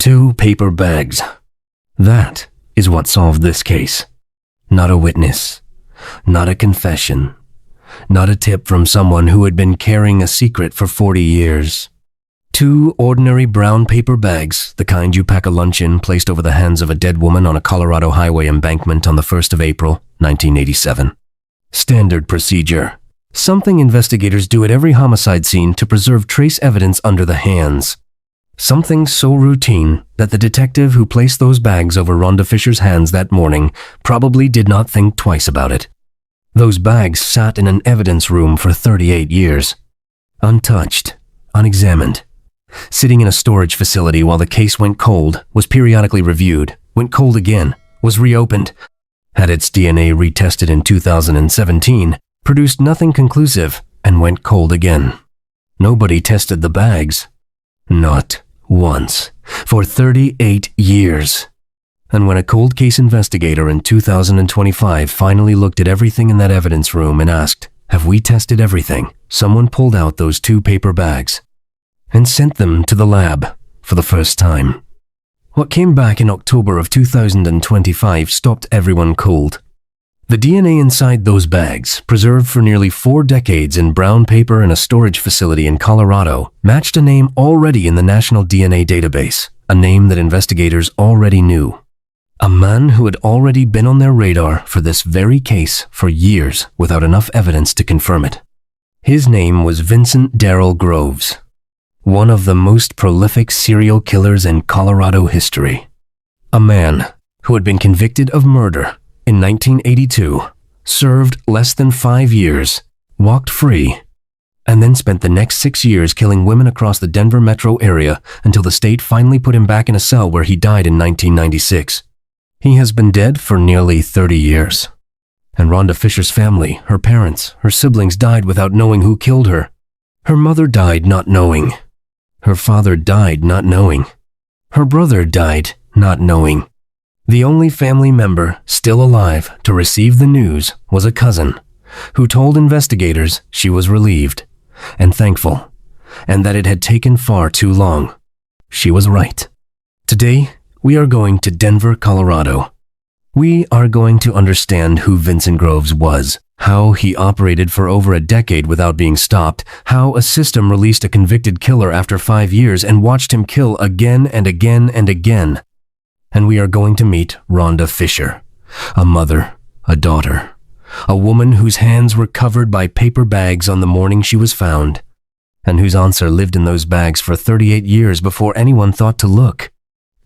2 paper bags. That is what solved this case. Not a witness, not a confession, not a tip from someone who had been carrying a secret for 40 years. 2 ordinary brown paper bags, the kind you pack a lunch in, placed over the hands of a dead woman on a Colorado highway embankment on the 1st of April, 1987. Standard procedure. Something investigators do at every homicide scene to preserve trace evidence under the hands. Something so routine that the detective who placed those bags over Rhonda Fisher's hands that morning probably did not think twice about it. Those bags sat in an evidence room for 38 years. Untouched, unexamined. Sitting in a storage facility while the case went cold, was periodically reviewed, went cold again, was reopened, had its DNA retested in 2017, produced nothing conclusive, and went cold again. Nobody tested the bags. Not once. For 38 years. And when a cold case investigator in 2025 finally looked at everything in that evidence room and asked, "Have we tested everything?" someone pulled out those 2 paper bags and sent them to the lab for the first time. What came back in October of 2025 stopped everyone cold. The DNA inside those bags, preserved for nearly 4 decades in brown paper in a storage facility in Colorado, matched a name already in the National DNA Database, a name that investigators already knew. A man who had already been on their radar for this very case for years without enough evidence to confirm it. His name was Vincent Darrell Groves, one of the most prolific serial killers in Colorado history. A man who had been convicted of murder in 1982, served less than 5 years, walked free, and then spent the next 6 years killing women across the Denver metro area until the state finally put him back in a cell where he died in 1996. He has been dead for nearly 30 years. And Rhonda Fisher's family, her parents, her siblings died without knowing who killed her. Her mother died not knowing. Her father died not knowing. Her brother died not knowing. The only family member still alive to receive the news was a cousin, who told investigators she was relieved and thankful, and that it had taken far too long. She was right. Today, we are going to Denver, Colorado. We are going to understand who Vincent Groves was, how he operated for over a decade without being stopped, how a system released a convicted killer after 5 years and watched him kill again and again and again. And we are going to meet Rhonda Fisher, a mother, a daughter, a woman whose hands were covered by paper bags on the morning she was found, and whose answer lived in those bags for 38 years before anyone thought to look.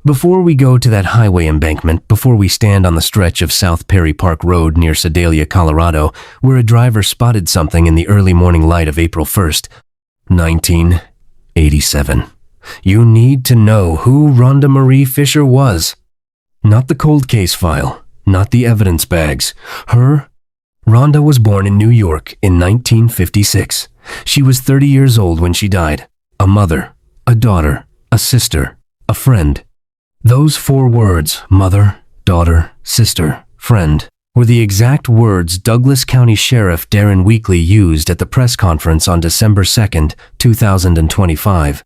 Before we go to that highway embankment, before we stand on the stretch of South Perry Park Road near Sedalia, Colorado, where a driver spotted something in the early morning light of April 1st, 1987. You need to know who Rhonda Marie Fisher was. Not the cold case file, not the evidence bags. Her. Rhonda was born in New York in 1956. She was 30 years old when she died. A mother, a daughter, a sister, a friend. Those 4 words, mother, daughter, sister, friend, were the exact words Douglas County Sheriff Darren Weekly used at the press conference on December 2nd, 2025.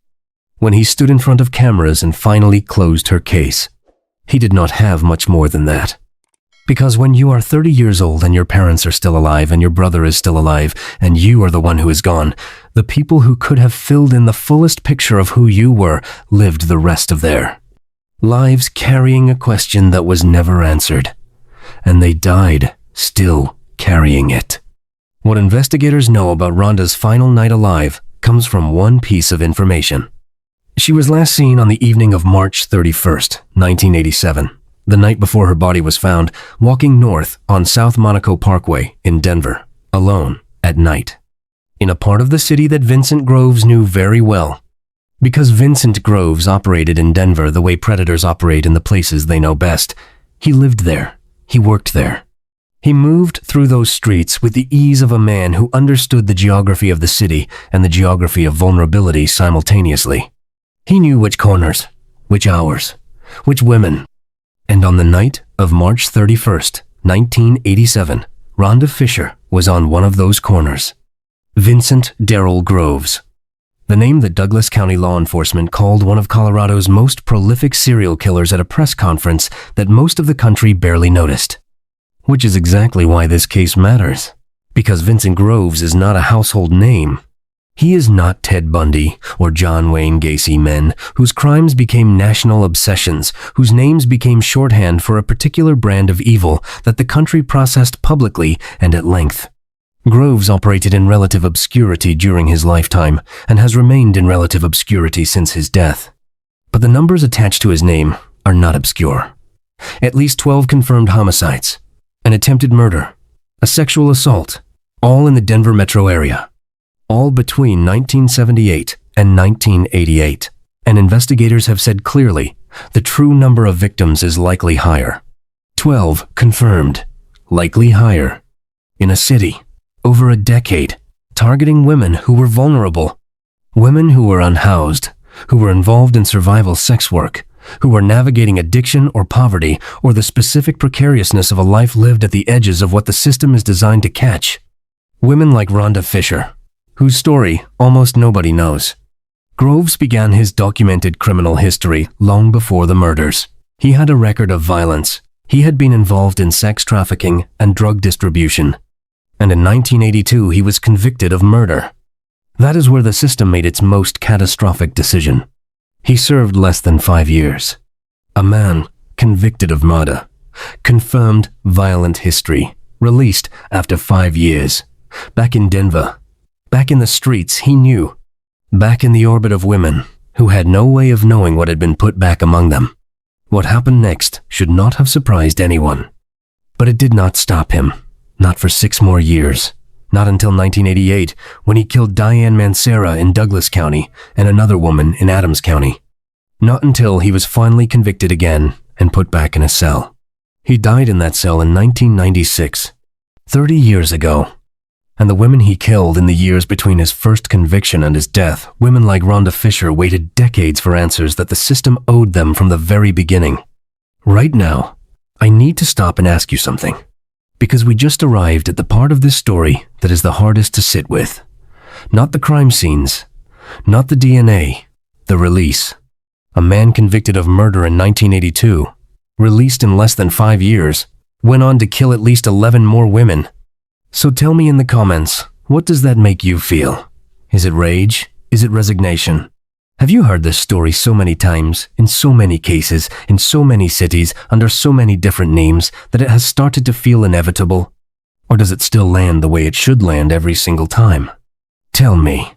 When he stood in front of cameras and finally closed her case. He did not have much more than that. Because when you are 30 years old and your parents are still alive and your brother is still alive and you are the one who is gone, the people who could have filled in the fullest picture of who you were lived the rest of their lives carrying a question that was never answered. And they died still carrying it. What investigators know about Rhonda's final night alive comes from one piece of information. She was last seen on the evening of March 31st, 1987, the night before her body was found, walking north on South Monaco Parkway in Denver, alone, at night, in a part of the city that Vincent Groves knew very well. Because Vincent Groves operated in Denver the way predators operate in the places they know best. He lived there. He worked there. He moved through those streets with the ease of a man who understood the geography of the city and the geography of vulnerability simultaneously. He knew which corners, which hours, which women. And on the night of March 31st, 1987, Rhonda Fisher was on one of those corners. Vincent Darrell Groves. the name that Douglas County law enforcement called one of Colorado's most prolific serial killers at a press conference that most of the country barely noticed. Which is exactly why this case matters. Because Vincent Groves is not a household name. He is not Ted Bundy or John Wayne Gacy, men whose crimes became national obsessions, whose names became shorthand for a particular brand of evil that the country processed publicly and at length. Groves operated in relative obscurity during his lifetime and has remained in relative obscurity since his death. But the numbers attached to his name are not obscure. At least 12 confirmed homicides, an attempted murder, a sexual assault, all in the Denver metro area. All between 1978 and 1988, and investigators have said clearly the true number of victims is likely higher. 12 confirmed, likely higher. In a city, over a decade, targeting women who were vulnerable, women who were unhoused, who were involved in survival sex work, who were navigating addiction or poverty or the specific precariousness of a life lived at the edges of what the system is designed to catch. Women like Rhonda Fisher, whose story almost nobody knows. Groves began his documented criminal history long before the murders. He had a record of violence. He had been involved in sex trafficking and drug distribution. And in 1982, he was convicted of murder. That is where the system made its most catastrophic decision. He served less than 5 years. A man convicted of murder, confirmed violent history, released after 5 years, back in Denver. Back in the streets he knew, back in the orbit of women who had no way of knowing what had been put back among them. What happened next should not have surprised anyone. But it did not stop him, not for 6 more years, not until 1988 when he killed Diane Mancera in Douglas County and another woman in Adams County. Not until he was finally convicted again and put back in a cell. He died in that cell in 1996, 30 years ago. And the women he killed in the years between his first conviction and his death, women like Rhonda Fisher, waited decades for answers that the system owed them from the very beginning. Right now, I need to stop and ask you something, because we just arrived at the part of this story that is the hardest to sit with. Not the crime scenes, not the DNA, the release. A man convicted of murder in 1982, released in less than 5 years, went on to kill at least 11 more women. So tell me in the comments, what does that make you feel? Is it rage? Is it resignation? Have you heard this story so many times, in so many cases, in so many cities, under so many different names, that it has started to feel inevitable? Or does it still land the way it should land every single time? Tell me,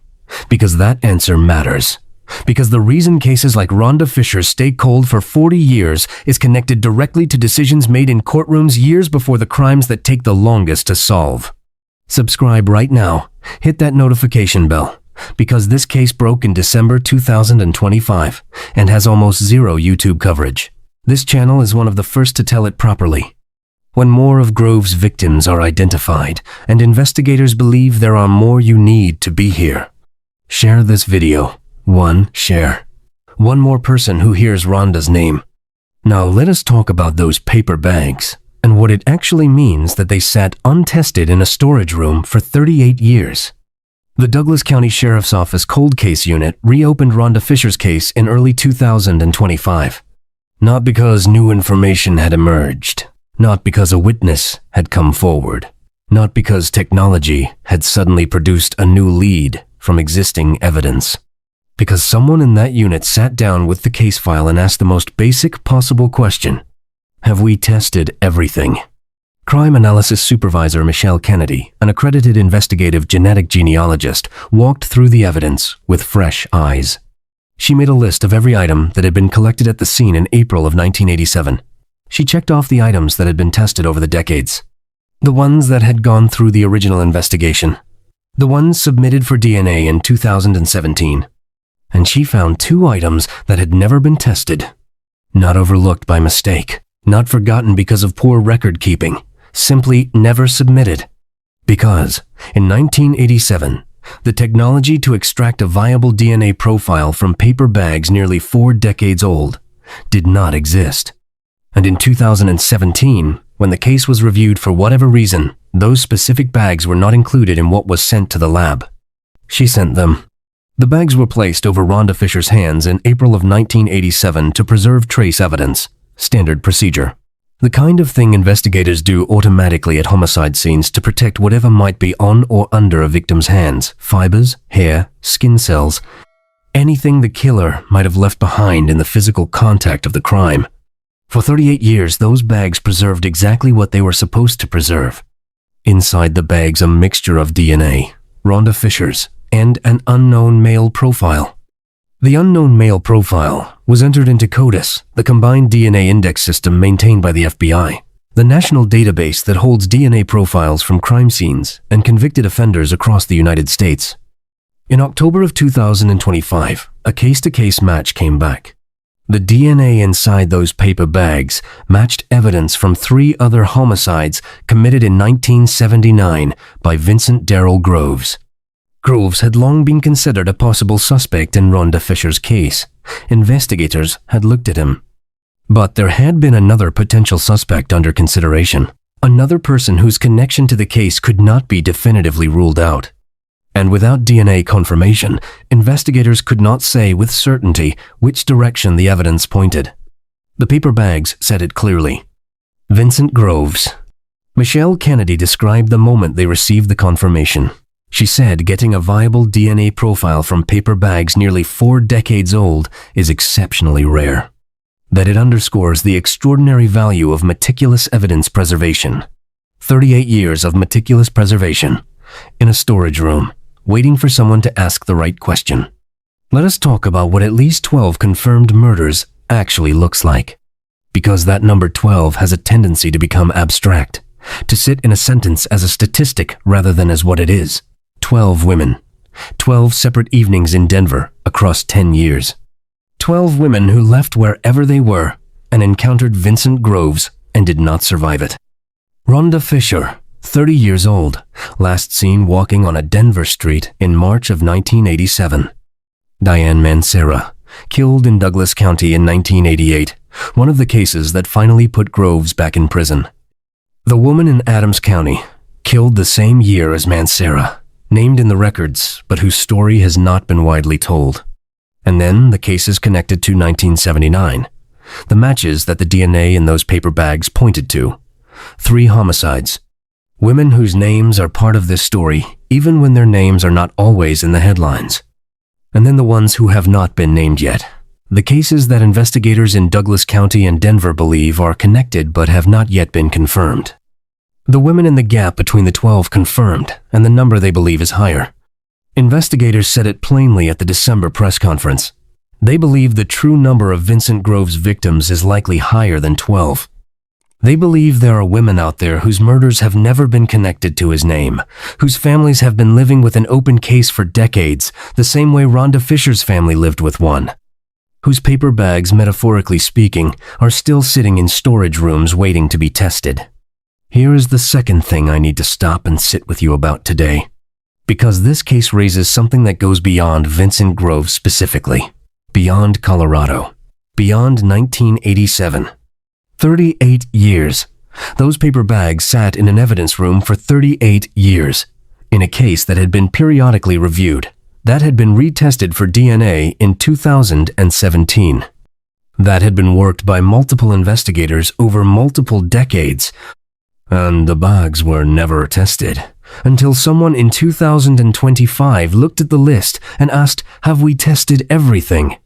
because that answer matters. Because the reason cases like Rhonda Fisher stay cold for 40 years is connected directly to decisions made in courtrooms years before the crimes that take the longest to solve. Subscribe right now. Hit that notification bell. Because this case broke in December 2025 and has almost zero YouTube coverage. This channel is one of the first to tell it properly. When more of Groves' victims are identified and investigators believe there are more, you need to be here. Share this video. One share. One more person who hears Rhonda's name. Now let us talk about those paper bags and what it actually means that they sat untested in a storage room for 38 years. The Douglas County Sheriff's Office Cold Case Unit reopened Rhonda Fisher's case in early 2025. Not because new information had emerged, not because a witness had come forward, not because technology had suddenly produced a new lead from existing evidence. Because someone in that unit sat down with the case file and asked the most basic possible question. Have we tested everything? Crime Analysis Supervisor Michelle Kennedy, an accredited investigative genetic genealogist, walked through the evidence with fresh eyes. She made a list of every item that had been collected at the scene in April of 1987. She checked off the items that had been tested over the decades. The ones that had gone through the original investigation. The ones submitted for DNA in 2017. And she found 2 items that had never been tested. Not overlooked by mistake, not forgotten because of poor record keeping, simply never submitted. Because, in 1987, the technology to extract a viable DNA profile from paper bags nearly 4 decades old did not exist. And in 2017, when the case was reviewed for whatever reason, those specific bags were not included in what was sent to the lab. She sent them. The bags were placed over Rhonda Fisher's hands in April of 1987 to preserve trace evidence. Standard procedure. The kind of thing investigators do automatically at homicide scenes to protect whatever might be on or under a victim's hands, fibers, hair, skin cells, anything the killer might have left behind in the physical contact of the crime. For 38 years, those bags preserved exactly what they were supposed to preserve. Inside the bags, a mixture of DNA, Rhonda Fisher's, and an unknown male profile. The unknown male profile was entered into CODIS, the combined DNA index system maintained by the FBI, the national database that holds DNA profiles from crime scenes and convicted offenders across the United States. In October of 2025, a case-to-case match came back. The DNA inside those paper bags matched evidence from 3 other homicides committed in 1979 by Vincent Darrell Groves. Groves had long been considered a possible suspect in Rhonda Fisher's case. Investigators had looked at him. But there had been another potential suspect under consideration, another person whose connection to the case could not be definitively ruled out. And without DNA confirmation, investigators could not say with certainty which direction the evidence pointed. The paper bags said it clearly. Vincent Groves. Michelle Kennedy described the moment they received the confirmation. She said getting a viable DNA profile from paper bags nearly 4 decades old is exceptionally rare. That it underscores the extraordinary value of meticulous evidence preservation. 38 years of meticulous preservation in a storage room, waiting for someone to ask the right question. Let us talk about what at least 12 confirmed murders actually looks like. Because that number 12 has a tendency to become abstract, to sit in a sentence as a statistic rather than as what it is. 12 women. 12 separate evenings in Denver across 10 years. 12 women who left wherever they were and encountered Vincent Groves and did not survive it. Rhonda Fisher, 30 years old, last seen walking on a Denver street in March of 1987. Diane Mancera, killed in Douglas County in 1988, one of the cases that finally put Groves back in prison. The woman in Adams County, killed the same year as Mancera, named in the records, but whose story has not been widely told. And then the cases connected to 1979, the matches that the DNA in those paper bags pointed to. 3 homicides. Women whose names are part of this story, even when their names are not always in the headlines. And then the ones who have not been named yet. The cases that investigators in Douglas County and Denver believe are connected but have not yet been confirmed. The women in the gap between the 12 confirmed, and the number they believe is higher. Investigators said it plainly at the December press conference. They believe the true number of Vincent Groves' victims is likely higher than 12. They believe there are women out there whose murders have never been connected to his name, whose families have been living with an open case for decades, the same way Rhonda Fisher's family lived with one, whose paper bags, metaphorically speaking, are still sitting in storage rooms waiting to be tested. Here is the second thing I need to stop and sit with you about today, because this case raises something that goes beyond Vincent Groves specifically, beyond Colorado, beyond 1987. 38 years. Those paper bags sat in an evidence room for 38 years, in a case that had been periodically reviewed, that had been retested for DNA in 2017. That had been worked by multiple investigators over multiple decades, and the bags were never tested, until someone in 2025 looked at the list and asked, "Have we tested everything?"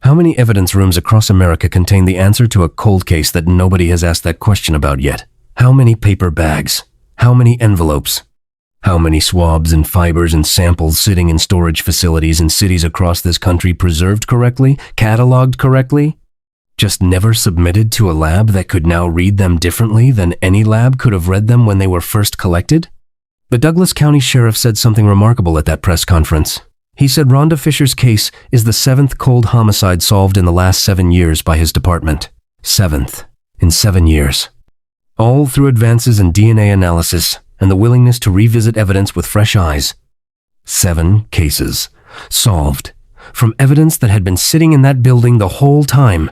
How many evidence rooms across America contain the answer to a cold case that nobody has asked that question about yet? How many paper bags? How many envelopes? How many swabs and fibers and samples sitting in storage facilities in cities across this country preserved correctly, cataloged correctly, just never submitted to a lab that could now read them differently than any lab could have read them when they were first collected? The Douglas County Sheriff said something remarkable at that press conference. He said Rhonda Fisher's case is the 7th cold homicide solved in the last 7 years by his department. 7th in 7 years. All through advances in DNA analysis and the willingness to revisit evidence with fresh eyes. 7 cases solved from evidence that had been sitting in that building the whole time.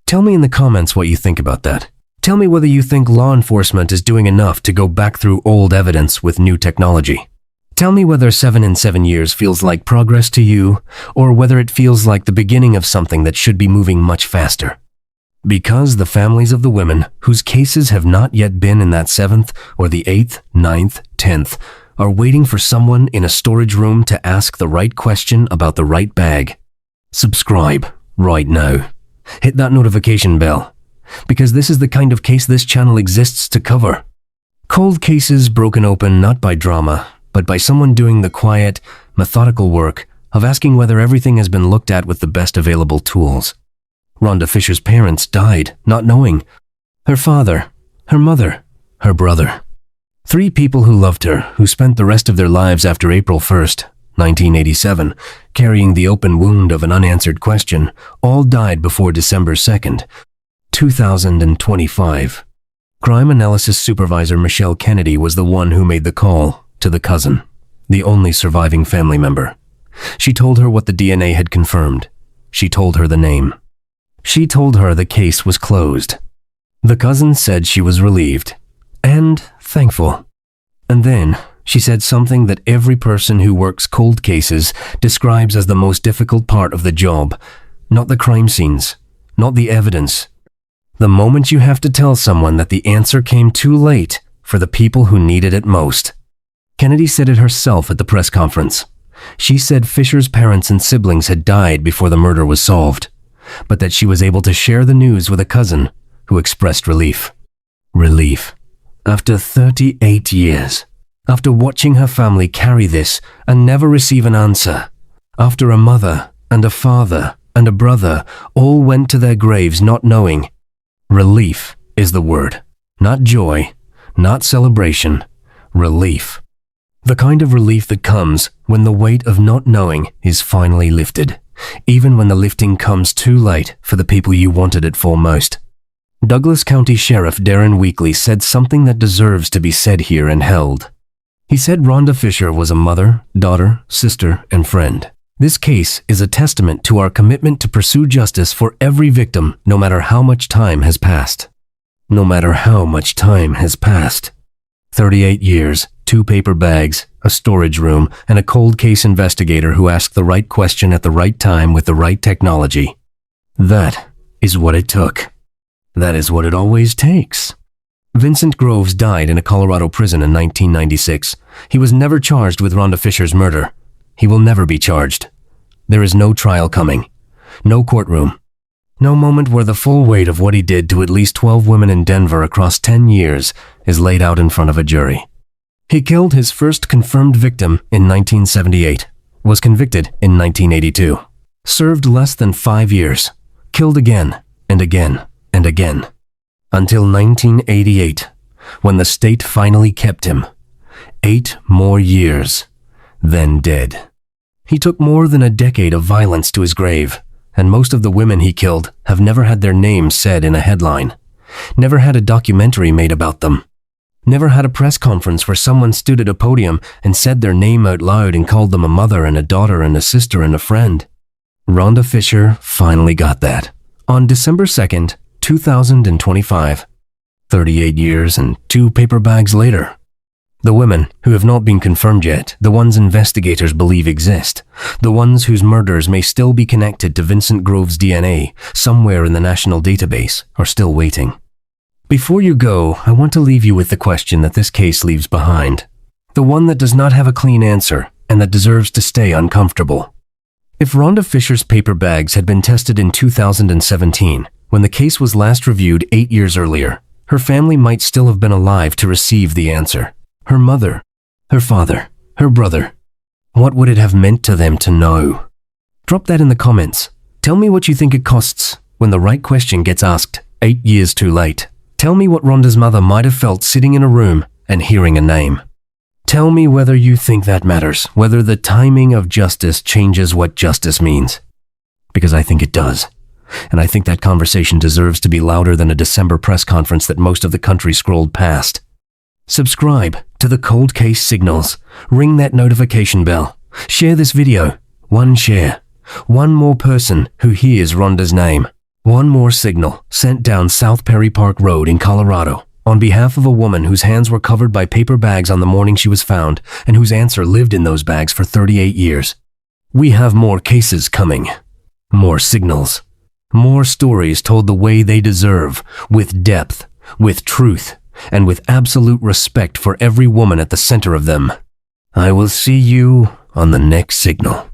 Tell me in the comments what you think about that. Tell me whether you think law enforcement is doing enough to go back through old evidence with new technology. Tell me whether 7 in 7 years feels like progress to you, or whether it feels like the beginning of something that should be moving much faster. Because the families of the women whose cases have not yet been in that 7th or the 8th, 9th, 10th are waiting for someone in a storage room to ask the right question about the right bag. Subscribe right now. Hit that notification bell, because this is the kind of case this channel exists to cover. Cold cases broken open not by drama, but by someone doing the quiet, methodical work of asking whether everything has been looked at with the best available tools. Rhonda Fisher's parents died not knowing. Her father, her mother, her brother. 3 people who loved her, who spent the rest of their lives after April 1st, 1987, carrying the open wound of an unanswered question, all died before December 2nd, 2025. Crime Analysis Supervisor Michelle Kennedy was the one who made the call to the cousin, the only surviving family member. She told her what the DNA had confirmed. She told her the name. She told her the case was closed. The cousin said she was relieved and thankful. And then she said something that every person who works cold cases describes as the most difficult part of the job. Not the crime scenes, not the evidence. The moment you have to tell someone that the answer came too late for the people who needed it most. Kennedy said it herself at the press conference. She said Fisher's parents and siblings had died before the murder was solved, but that she was able to share the news with a cousin who expressed relief. Relief. After 38 years. After watching her family carry this and never receive an answer. After a mother and a father and a brother all went to their graves not knowing. Relief is the word. Not joy, not celebration. Relief. The kind of relief that comes when the weight of not knowing is finally lifted, even when the lifting comes too late for the people you wanted it for most. Douglas County Sheriff Darren Weekly said something that deserves to be said here and held. He said Rhonda Fisher was a mother, daughter, sister, and friend. This case is a testament to our commitment to pursue justice for every victim, no matter how much time has passed. No matter how much time has passed. 38 years, 2 paper bags, a storage room, and a cold case investigator who asked the right question at the right time with the right technology. That is what it took. That is what it always takes. Vincent Groves died in a Colorado prison in 1996. He was never charged with Rhonda Fisher's murder. He will never be charged. There is no trial coming. No courtroom. No moment where the full weight of what he did to at least 12 women in Denver across 10 years is laid out in front of a jury. He killed his first confirmed victim in 1978, was convicted in 1982, served less than 5 years, killed again and again and again, until 1988, when the state finally kept him. 8 more years, then dead. He took more than a decade of violence to his grave, and most of the women he killed have never had their names said in a headline, never had a documentary made about them, never had a press conference where someone stood at a podium and said their name out loud and called them a mother and a daughter and a sister and a friend. Rhonda Fisher finally got that on December 2nd, 2025, 38 years and 2 paper bags later. The women who have not been confirmed yet, the ones investigators believe exist, the ones whose murders may still be connected to Vincent Groves' DNA somewhere in the national database, are still waiting. Before you go, I want to leave you with the question that this case leaves behind, the one that does not have a clean answer and that deserves to stay uncomfortable. If Rhonda Fisher's paper bags had been tested in 2017, when the case was last reviewed 8 years earlier, her family might still have been alive to receive the answer. Her mother, her father, her brother. What would it have meant to them to know? Drop that in the comments. Tell me what you think it costs when the right question gets asked 8 years too late. Tell me what Rhonda's mother might have felt sitting in a room and hearing a name. Tell me whether you think that matters, whether the timing of justice changes what justice means. Because I think it does. And I think that conversation deserves to be louder than a December press conference that most of the country scrolled past. Subscribe to the Cold Case Signals. Ring that notification bell. Share this video. One share. One more person who hears Rhonda's name. One more signal sent down South Perry Park Road in Colorado on behalf of a woman whose hands were covered by paper bags on the morning she was found and whose answer lived in those bags for 38 years. We have more cases coming, more signals, more stories told the way they deserve, with depth, with truth, and with absolute respect for every woman at the center of them. I will see you on the next signal.